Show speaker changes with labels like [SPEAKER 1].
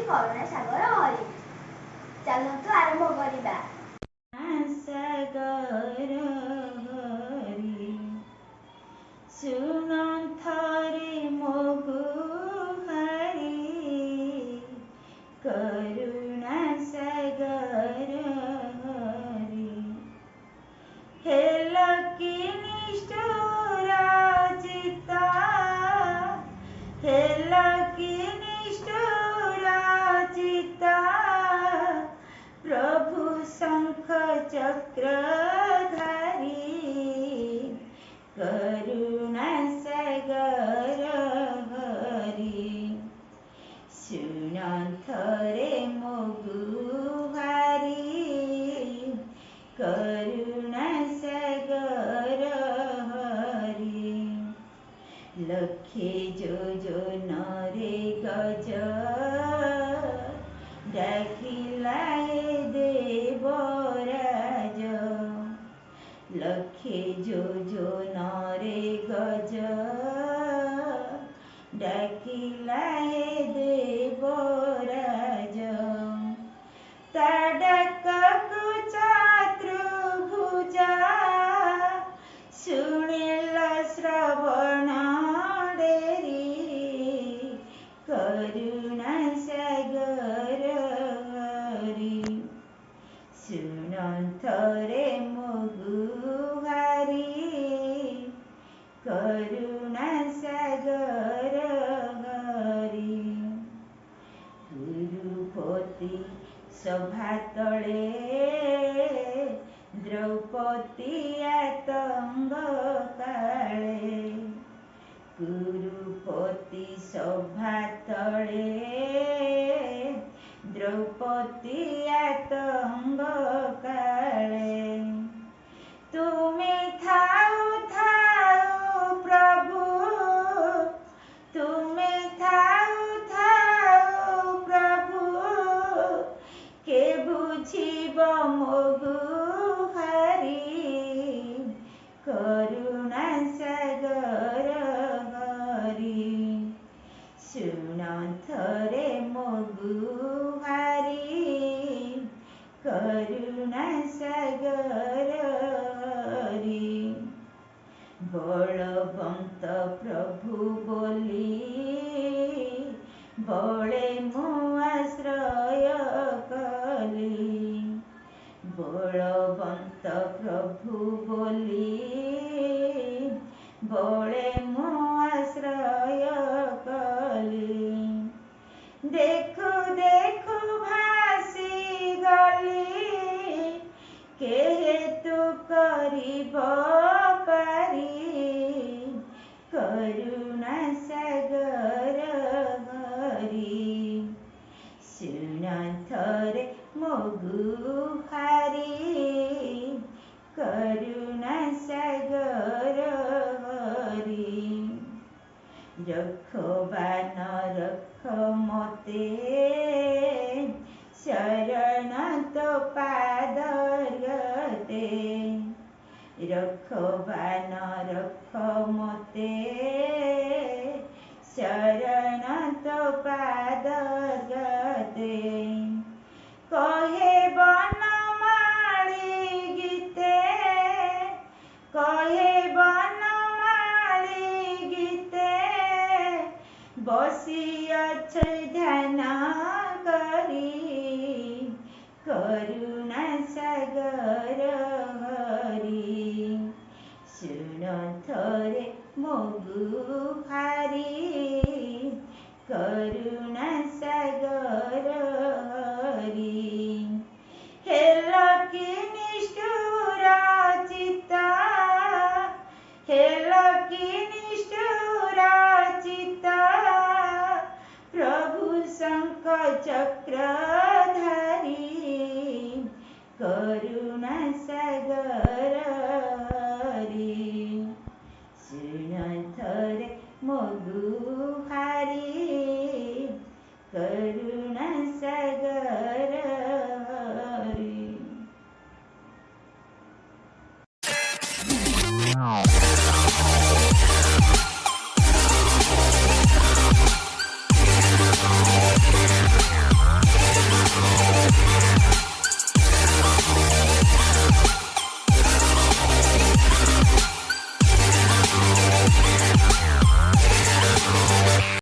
[SPEAKER 1] କରୁଣା ସାଗର ହରି। ଚାଲନ୍ତୁ ଆରମ୍ଭ କରିବା।
[SPEAKER 2] ସାଗର ହରି ଶୁଣ ଥରେ ମୋ ଗୁହାରି, କରୁଣା ସାଗର ହରି। ହେଲ କି ନିଷ୍ଠୁର ଚିତ୍ତ, ହେଲ କି ନିଷ୍ଠୁର ଚିତ୍ତ, ପ୍ରଭୁ ଶଙ୍ଖ ଚକ୍ରଧାରୀ, କରୁଣା ସାଗର ହରି। ଶୁଣ ଥରେ ମୋ ଗୁହାରି, କରୁଣା ସାଗର ହରି। ଲକ୍ଷେ ଯୋଜନରେ ଗଜ, ଡାକିଲା ଏ ଦେବରାଜ। ଲକ୍ଷେ ଯୋଜନରେ ଗଜ, ଡାକିଲା ଏ ଦେବରାଜ। ତା ଡାକକୁ ଚତୁର୍ଭୁଜ, ଶୁଣିଲ ଶ୍ରବଣ ଡେରି, କରୁଣା ସାଗର ହରି। ଶୁଣ ଥରେ ମୋ ଗୁହାରି, କରୁଣା ସାଗର ହରି। ଗୁରୁପତି ସଭା ତଳେ, ଦ୍ରୌପଦୀ ଆତଙ୍କ କାଳେ। ଗୁରୁପତି ସଭା ତଳେ, ଦ୍ରୌପଦୀ ଆତଙ୍କ କାଳେ। ତୁମେ ଥାଉ ଥାଉ ପ୍ରଭୁ, ତୁମେ ଥାଉ ଥାଉ ପ୍ରଭୁ, କେ ବୁଝିବ ମୋ ଗୁହାରି, କରୁଣା ସାଗର ହରି। ଶୁଣ ଥରେ ମୋ ଗୁହାରି, କରୁଣା ସାଗର ହରି। ବଳବନ୍ତ ପ୍ରଭୁ ବୋଲି, ବଳେ ମୁଁ ଆଶ୍ରୟ କଲି। ବଳବନ୍ତ ପ୍ରଭୁ ବୋଲି, ବଳେ ମୁଁ ଆଶ୍ରୟ କଲି। ଦେଖୁ ଦେଖୁ ଭାସି ଗଲି, କେହେତୁ କରିବ ପାରି, କରୁଣା ସାଗର ହରି। ଶୁଣ ଥରେ ମୋ ଗୁହାରି, କରୁଣା ସାଗର ହରି। ରଖବାନ ରଖ ମତେ, ଶରଣ ତୋ ପାଦଗତେ। ରଖବାନ ରଖ ମତେ, ଶରଣ ତୋ ପାଦଗତେ। କହେ ବନମାଳୀ ଗୀତେ, କହେ ବନମାଳୀ ଗୀତେ, ବସିଅଛ ଧ୍ୟାନ କରି, କରୁ